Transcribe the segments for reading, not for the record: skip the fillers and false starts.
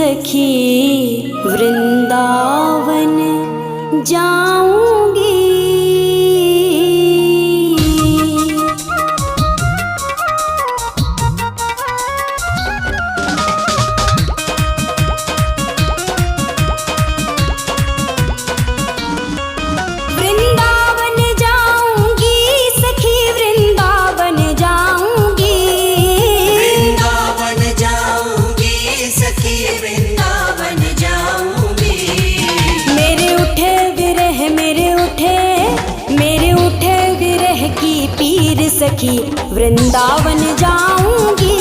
सखी वृंदावन जाऊंगी। वृंदावन जाऊंगी सखी वृंदावन जाऊंगी। वृंदावन जाऊंगी सखी वृंदावन जाऊंगी। मेरे उठे विरह की पीर सखी वृंदावन जाऊंगी।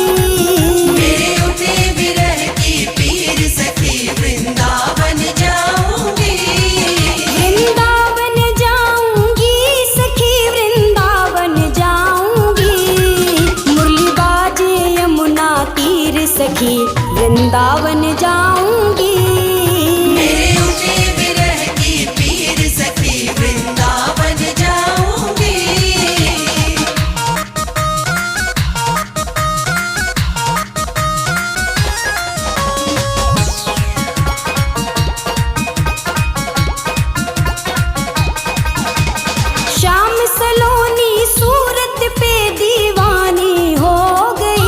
मेरे उठे विरह की पीर सखी वृंदावन जाऊंगी। वृंदावन जाऊंगी सखी वृंदावन जाऊंगी। मुरली बाजे यमुना तीर सखी वृंदावन जाऊंगी। मेरे उठे विरह की पीर सखी वृंदावन जाऊंगी। श्याम सलोनी सूरत पे दीवानी हो गई।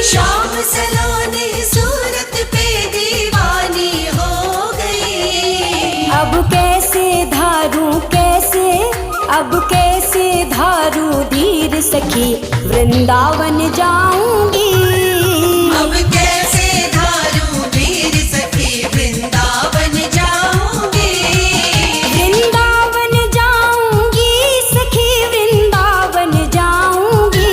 श्याम सलोनी सूरत पे दीवानी हो गई। अब कैसे धारू धीर सखी वृंदावन जाऊंगी। अब कैसे धारू धीर सखी वृंदावन जाऊंगी। वृंदावन जाऊंगी सखी वृंदावन जाऊंगी।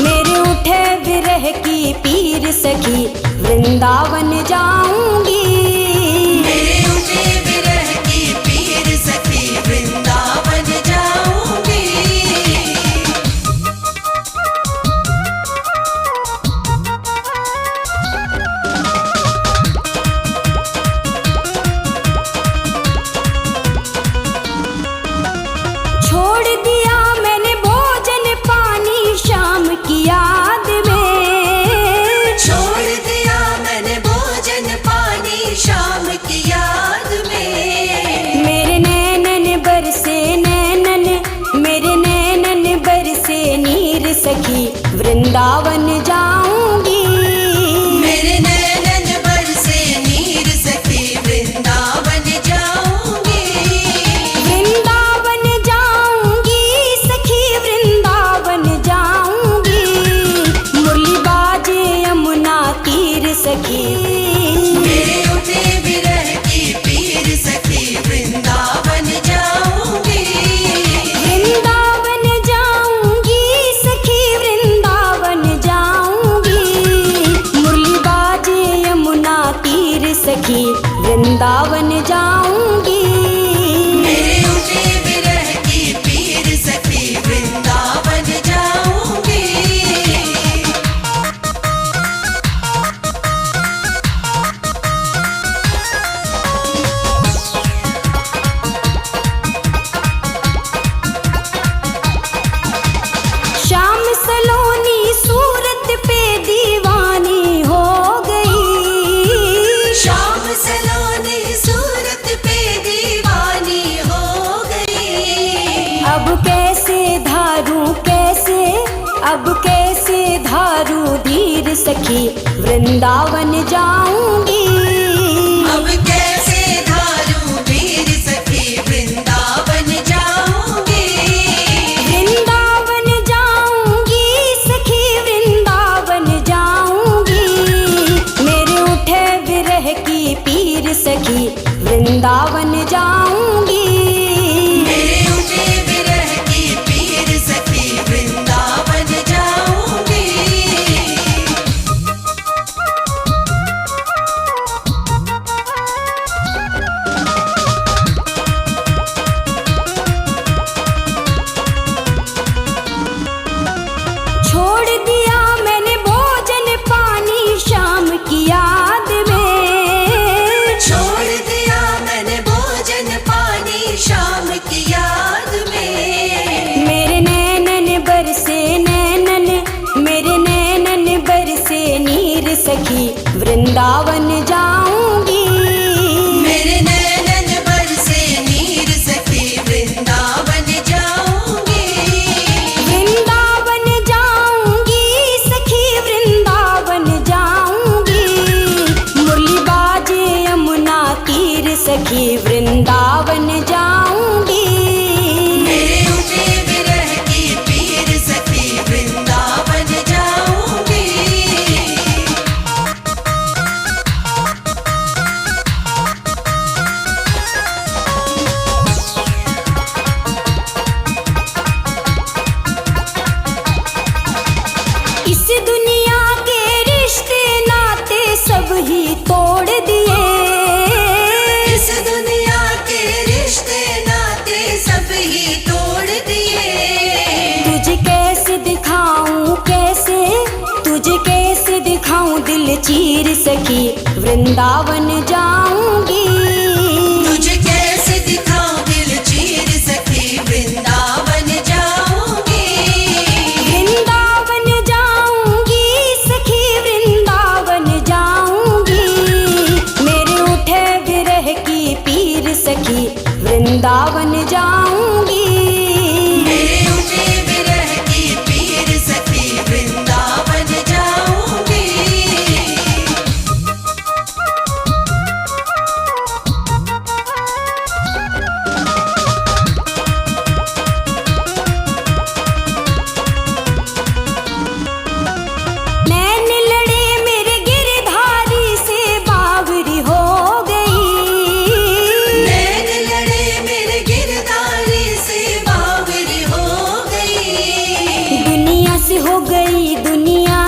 मेरे उठे विरह की पीर सखी वृंदावन जाऊंगी। मेरे उठे विरह की पीर सखी वृंदावन जाऊंगी। छोड़ दिया मैंने भोजन पानी शाम की याद में। छोड़ दिया मैंने भोजन पानी शाम की याद में। मेरे नैनन बरसे नीर सखी वृंदावन जाऊंगी। मेरे नैनन बरसे नीर सखी वृंदावन जाऊंगी। वृंदावन जाऊंगी सखी वृंदावन जाऊंगी। मुरली बाजे यमुना तीर सखी। मेरे उठे विरह की पीर सखी वृंदावन जाऊंगी। वृंदावन जाऊंगी सखी वृंदावन जाऊंगी। मुरली बाजे यमुना तीर सखी वृंदावन जाऊंगी। मेरे उठे विरह की पीर सखी वृंदावन जाऊंगी। श्याम सलोनी सूरत पे दीवानी हो गई। श्याम सलोनी सूरत पे दीवानी हो गई। अब कैसे धारू धीर सखी वृंदावन जाऊंगी। अब कैसे धारू धीर सखी वृंदावन जाऊंगी। वृंदावन जाऊंगी सखी वृंदावन जाऊंगी। मेरे उठे विरह की पीर सखी वृंदावन जाऊंगी। मेरे उठे विरह की पीर सखी वृंदावन जाऊंगी। वृंदावन जाऊंगी। मेरे नैनन बरसे नीर सखी वृंदावन जाऊंगी। वृंदावन जाऊंगी सखी वृंदावन जाऊंगी। मुरली बाजे यमुना तीर सखी वृंदावन जाऊंगी। मेरे उठे विरह की पीर सखी वृंदावन जाऊंगी। इस दुनिया के रिश्ते नाते सब ही तोड़ दिए। इस दुनिया के रिश्ते नाते सब ही तोड़ दिए। तुझे कैसे दिखाऊं कैसे, तुझे कैसे दिखाऊं दिल चीर सखी वृंदावन जाऊंगी। तुझे कैसे दिखाऊं दिल चीर सखी वृंदावन जाऊंगी। वृंदावन जाऊंगी सखी वृंदावन जाऊंगी। मेरे उठे विरह की पीर सखी वृंदावन जाऊंगी। मेरे उठे विरह की पीर सखी वृंदावन जाऊंगी। मैंने लड़े मेरे गिरधारी से बावरी हो गई। नैन लड़े मेरे गिरधारी से बावरी हो गई। दुनिया से हो गई दुनिया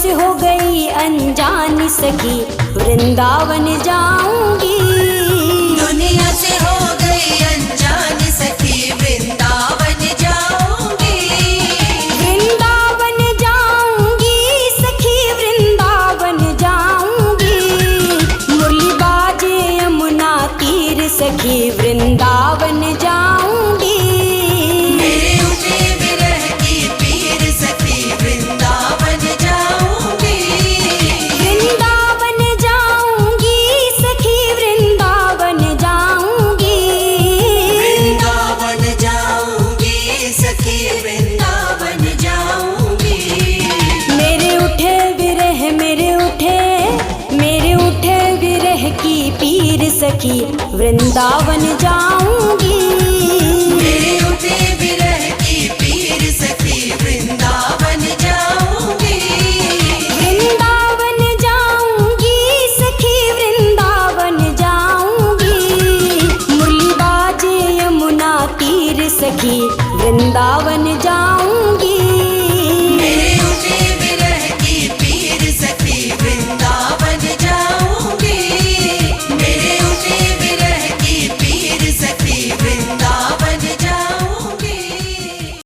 से हो गई अनजान सखी वृंदावन जाऊंगी। दुनिया से हो गई अनजान सखी वृंदावन जाऊंगी। वृंदावन जाऊंगी सखी वृंदावन जाऊंगी। मुरली बाजे यमुना तीर सखी वृंदावन जाऊंगी। मेरे उठे विरह की पीर सखी वृंदावन जाऊंगी। वृंदावन जाऊंगी सखी वृंदावन जाऊंगी। वृंदावन जाऊंगी सखी वृंदावन जाऊंगी। मेरे उठे विरह की पीर सखी वृंदावन जाऊंगी।